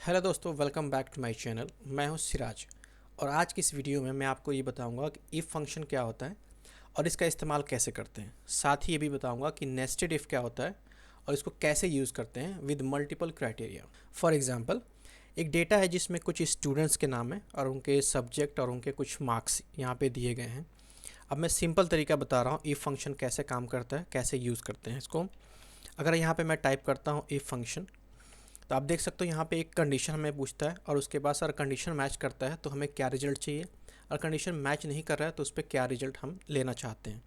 Hello दोस्तों, welcome back to my channel. मैं हूं सिराज और आज की इस वीडियो में मैं आपको ये बताऊंगा कि इफ़ फंक्शन क्या होता है और इसका इस्तेमाल कैसे करते हैं। साथ ही ये भी बताऊंगा कि नेस्टेड इफ़ क्या होता है और इसको कैसे यूज़ करते हैं with multiple criteria. For example, एक डेटा है जिसमें कुछ स्टूडेंट्स के नाम है और उनके सब्जेक्ट और उनके कुछ मार्क्स यहाँ पे दिए गए हैं। अब मैं सिंपल तरीका बता रहा हूँ इफ़ फंक्शन कैसे काम करता है, कैसे यूज़ करते हैं इसको। अगर यहाँ पे मैं टाइप करता हूँ इफ़ फंक्शन, तो आप देख सकते हो यहाँ पे एक कंडीशन हमें पूछता है और उसके बाद अगर कंडीशन मैच करता है तो हमें क्या रिजल्ट चाहिए, और कंडीशन मैच नहीं कर रहा है तो उस पर क्या रिजल्ट हम लेना चाहते हैं।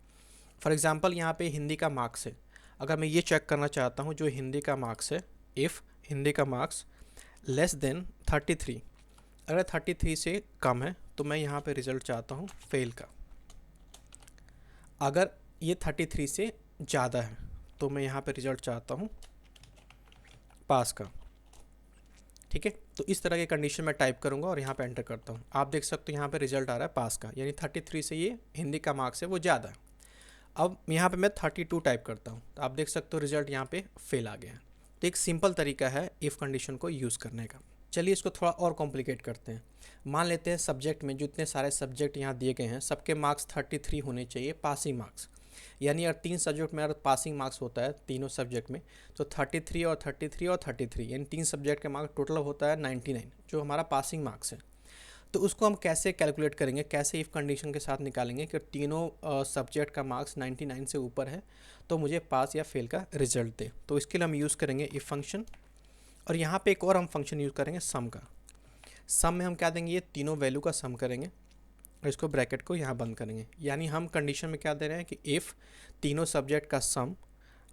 फॉर एग्जांपल, यहाँ पे हिंदी का मार्क्स है। अगर मैं ये चेक करना चाहता हूँ जो हिंदी का मार्क्स है, इफ़ हिंदी का मार्क्स लेस देन 33, अगर 33 से कम है तो मैं यहाँ पे रिजल्ट चाहता हूँ फेल का। अगर ये 33 से ज़्यादा है तो मैं यहाँ पे रिजल्ट चाहता हूँ पास का। ठीक है, तो इस तरह के कंडीशन में टाइप करूंगा और यहाँ पे एंटर करता हूँ। आप देख सकते हो यहाँ पे रिजल्ट आ रहा है पास का, यानी 33 से ये हिंदी का मार्क्स है वो ज़्यादा है। अब यहाँ पे मैं 32 टाइप करता हूँ तो आप देख सकते हो रिजल्ट यहाँ पे फेल आ गया है। तो एक सिंपल तरीका है इफ़ कंडीशन को यूज़ करने का। चलिए इसको थोड़ा और कॉम्प्लिकेट करते हैं। मान लेते हैं सब्जेक्ट में जितने सारे सब्जेक्ट यहाँ दिए गए हैं सबके मार्क्स 33 होने चाहिए, पासिंग मार्क्स। यानी अगर 3 सब्जेक्ट में अगर पासिंग मार्क्स होता है तीनों सब्जेक्ट में, तो 33 और 33 और 33 यानी 3 सब्जेक्ट के मार्क्स टोटल होता है 99, जो हमारा पासिंग मार्क्स है। तो उसको हम कैसे कैलकुलेट करेंगे, कैसे इफ़ कंडीशन के साथ निकालेंगे कि तीनों सब्जेक्ट का मार्क्स 99 से ऊपर है तो मुझे पास या फेल का रिजल्ट दे। तो इसके लिए हम यूज़ करेंगे इफ़ फंक्शन, और यहाँ पे एक और हम फंक्शन यूज़ करेंगे सम का। सम में हम क्या देंगे, ये तीनों वैल्यू का सम करेंगे और इसको ब्रैकेट को यहाँ बंद करेंगे। यानी हम कंडीशन में क्या दे रहे हैं कि इफ़ तीनों सब्जेक्ट का सम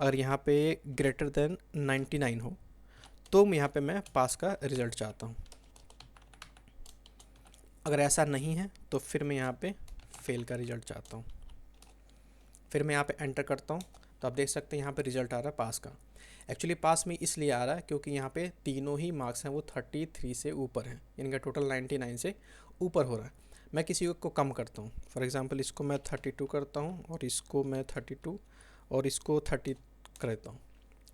अगर यहाँ पे ग्रेटर देन 99 हो तो यहाँ पे मैं पास का रिजल्ट चाहता हूँ। अगर ऐसा नहीं है तो फिर मैं यहाँ पे फेल का रिजल्ट चाहता हूँ। फिर मैं यहाँ पे एंटर करता हूँ तो आप देख सकते हैं यहाँ पे रिजल्ट आ रहा है पास का। एक्चुअली पास में इसलिए आ रहा है क्योंकि यहाँ पे तीनों ही मार्क्स हैं वो 33 से ऊपर हैं, यानी कि टोटल 99 से ऊपर हो रहा है। मैं किसी को कम करता हूँ, फॉर एग्जांपल इसको मैं 32 करता हूँ और इसको मैं 32 और इसको 30 कर देता हूँ।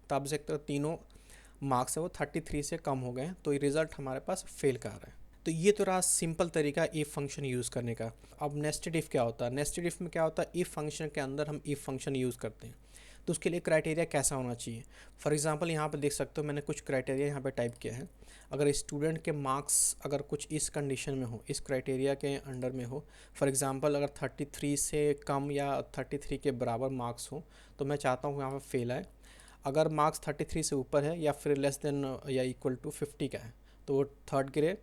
तो आप देख सकते हो तीनों मार्क्स है वो 33 से कम हो गए हैं, तो ये रिज़ल्ट हमारे पास फेल का आ रहा है। तो ये तो रहा सिंपल तरीका इफ़ फंक्शन यूज़ करने का। अब नेस्टेड इफ़ क्या होता है, नेस्टेड इफ़ में क्या होता है, इफ़ फंक्शन के अंदर हम इफ़ फंक्शन यूज़ करते हैं। तो उसके लिए क्राइटेरिया कैसा होना चाहिए। फॉर एग्जांपल यहाँ पे देख सकते हो मैंने कुछ क्राइटेरिया यहाँ पे टाइप किया है। अगर स्टूडेंट के मार्क्स अगर कुछ इस कंडीशन में हो, इस क्राइटेरिया के अंडर में हो, फॉर एग्जांपल अगर 33 से कम या 33 के बराबर मार्क्स हो तो मैं चाहता हूँ यहाँ पर फेल आए। अगर मार्क्स 33 से ऊपर है या फिर लेस देन या इक्वल टू 50 का है तो वो थर्ड ग्रेड।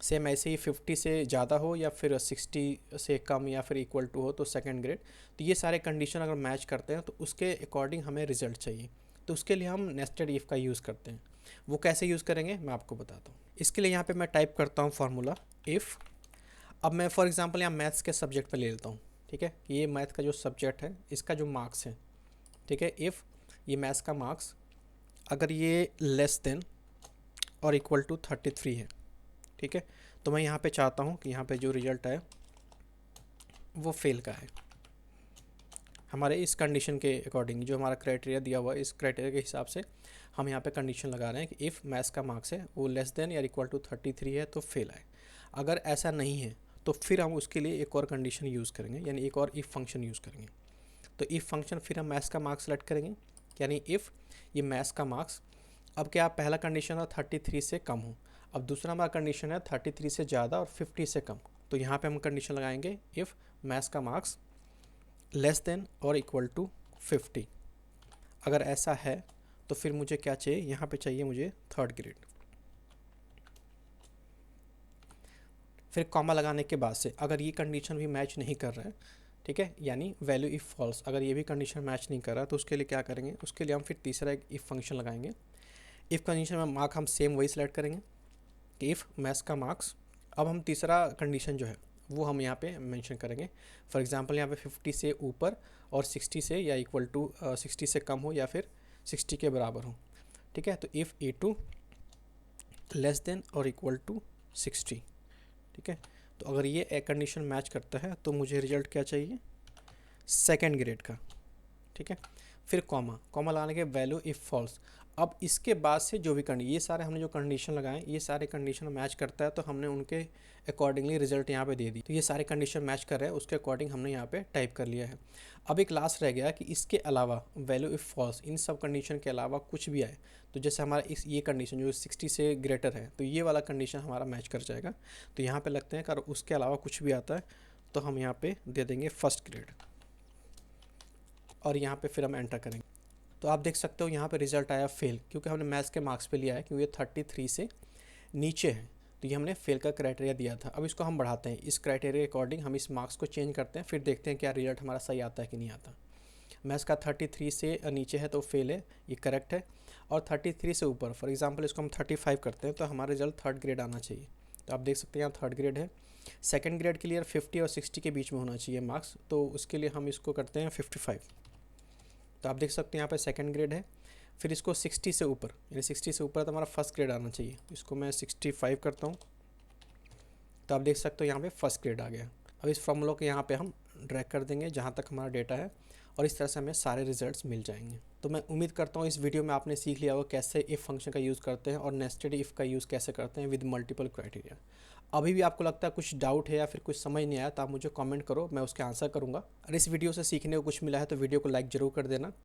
सेम ऐसे ही 50 से ज़्यादा हो या फिर 60 से कम या फिर इक्वल टू हो तो सेकंड ग्रेड। तो ये सारे कंडीशन अगर मैच करते हैं तो उसके अकॉर्डिंग हमें रिजल्ट चाहिए। तो उसके लिए हम नेस्टेड इफ़ का यूज़ करते हैं। वो कैसे यूज़ करेंगे मैं आपको बताता हूँ। इसके लिए यहाँ पे मैं टाइप करता हूँ फार्मूला इफ़। अब मैं फॉर एग्जांपल यहाँ मैथ्स के सब्जेक्ट पे ले लेता हूँ। ठीक है, ये मैथ का जो सब्जेक्ट है इसका जो मार्क्स है, ठीक है, इफ़ ये मैथ्स का मार्क्स अगर ये लेस देन और इक्वल टू 33 है, ठीक है, तो मैं यहाँ पे चाहता हूँ कि यहाँ पे जो रिजल्ट आए वो फेल का है। हमारे इस कंडीशन के अकॉर्डिंग जो हमारा क्राइटेरिया दिया हुआ है इस क्राइटेरिया के हिसाब से हम यहाँ पे कंडीशन लगा रहे हैं कि इफ़ मैथ्स का मार्क्स है वो लेस देन या इक्वल टू 33 है तो फेल आए। अगर ऐसा नहीं है तो फिर हम उसके लिए एक और कंडीशन यूज़ करेंगे, यानी एक और इफ़ फंक्शन यूज़ करेंगे। तो इफ़ फंक्शन फिर हम मैथ्स का मार्क्स सेलेक्ट करेंगे, यानी इफ़ ये मैथ्स का मार्क्स, अब क्या पहला कंडीशन है 33 से कम हो, अब दूसरा हमारा कंडीशन है 33 से ज़्यादा और 50 से कम। तो यहाँ पे हम कंडीशन लगाएंगे इफ़ मैथ्स का मार्क्स लेस देन और इक्वल टू 50। अगर ऐसा है तो फिर मुझे क्या चाहिए, यहाँ पे चाहिए मुझे थर्ड ग्रेड। फिर कॉमा लगाने के बाद से अगर ये कंडीशन भी मैच नहीं कर रहा है, ठीक है, यानी वैल्यू इफ़ फॉल्स, अगर ये भी कंडीशन मैच नहीं कर रहा तो उसके लिए क्या करेंगे, उसके लिए हम फिर तीसरा एक इफ़ फंक्शन लगाएंगे। इफ़ कंडीशन में मार्क हम सेम वही सेलेक्ट करेंगे कि इफ़ मैथ्स का मार्क्स, अब हम तीसरा कंडीशन जो है वो हम यहाँ पे मेंशन करेंगे। फॉर एग्जांपल यहाँ पे 50 से ऊपर और 60 से या इक्वल टू 60 से कम हो या फिर 60 के बराबर हो। ठीक है, तो इफ़ A2 लेस देन और इक्वल टू 60। ठीक है, तो अगर ये कंडीशन मैच करता है तो मुझे रिजल्ट क्या चाहिए, सेकेंड ग्रेड का। ठीक है, फिर कॉमा, कॉमा लगाने के वैल्यू इफ़ फॉल्स। अब इसके बाद से जो भी ये सारे हमने जो कंडीशन लगाए ये सारे कंडीशन मैच करता है तो हमने उनके अकॉर्डिंगली रिजल्ट यहाँ पे दे दी। तो ये सारे कंडीशन मैच कर रहे हैं उसके अकॉर्डिंग हमने यहाँ पे टाइप कर लिया है। अब एक लास्ट रह गया कि इसके अलावा वैल्यू इफ़ फॉल्स, इन सब कंडीशन के अलावा कुछ भी आए तो जैसे हमारा इस ये कंडीशन जो 60 से ग्रेटर है तो ये वाला कंडीशन हमारा मैच कर जाएगा। तो यहाँ पे लगते हैं अगर उसके अलावा कुछ भी आता है तो हम यहाँ पे दे देंगे फर्स्ट ग्रेड और यहाँ पे फिर हम एंटर करेंगे। तो आप देख सकते हो यहाँ पे रिजल्ट आया फेल, क्योंकि हमने मैथ्स के मार्क्स पे लिया है क्योंकि ये 33 से नीचे है तो ये हमने फेल का क्राइटेरिया दिया था। अब इसको हम बढ़ाते हैं, इस क्राइटेरिया के अकॉर्डिंग हम इस मार्क्स को चेंज करते हैं, फिर देखते हैं क्या रिजल्ट हमारा सही आता है कि नहीं आता। मैथ्स का 33 से नीचे है तो फेल है, ये करेक्ट है। और 33 से ऊपर, फॉर एग्जांपल इसको हम 35 करते हैं तो हमारा रिजल्ट थर्ड ग्रेड आना चाहिए। तो आप देख सकते हैं यहाँ थर्ड ग्रेड है। सेकंड ग्रेड के लिए 50 और 60 के बीच में होना चाहिए मार्क्स, तो उसके लिए हम इसको करते हैं 55। तो आप देख सकते हैं यहाँ पे सेकंड ग्रेड है। फिर इसको 60 से ऊपर, यानी 60 से ऊपर तो हमारा फर्स्ट ग्रेड आना चाहिए। इसको मैं 65 करता हूँ तो आप देख सकते हो यहाँ पे फर्स्ट ग्रेड आ गया। अब इस फॉर्मूला को यहाँ पे हम ड्रैग कर देंगे जहाँ तक हमारा डेटा है और इस तरह से हमें सारे रिजल्ट्स मिल जाएंगे। तो मैं उम्मीद करता हूँ इस वीडियो में आपने सीख लिया होगा कैसे इफ़ फंक्शन का यूज़ करते हैं और नेस्टेड इफ़ का यूज़ कैसे करते हैं विद मल्टीपल क्राइटेरिया। अभी भी आपको लगता है कुछ डाउट है या फिर कुछ समझ नहीं आया तो आप मुझे कमेंट करो, मैं उसके आंसर करूँगा। और इस वीडियो से सीखने को कुछ मिला है तो वीडियो को लाइक ज़रूर कर देना।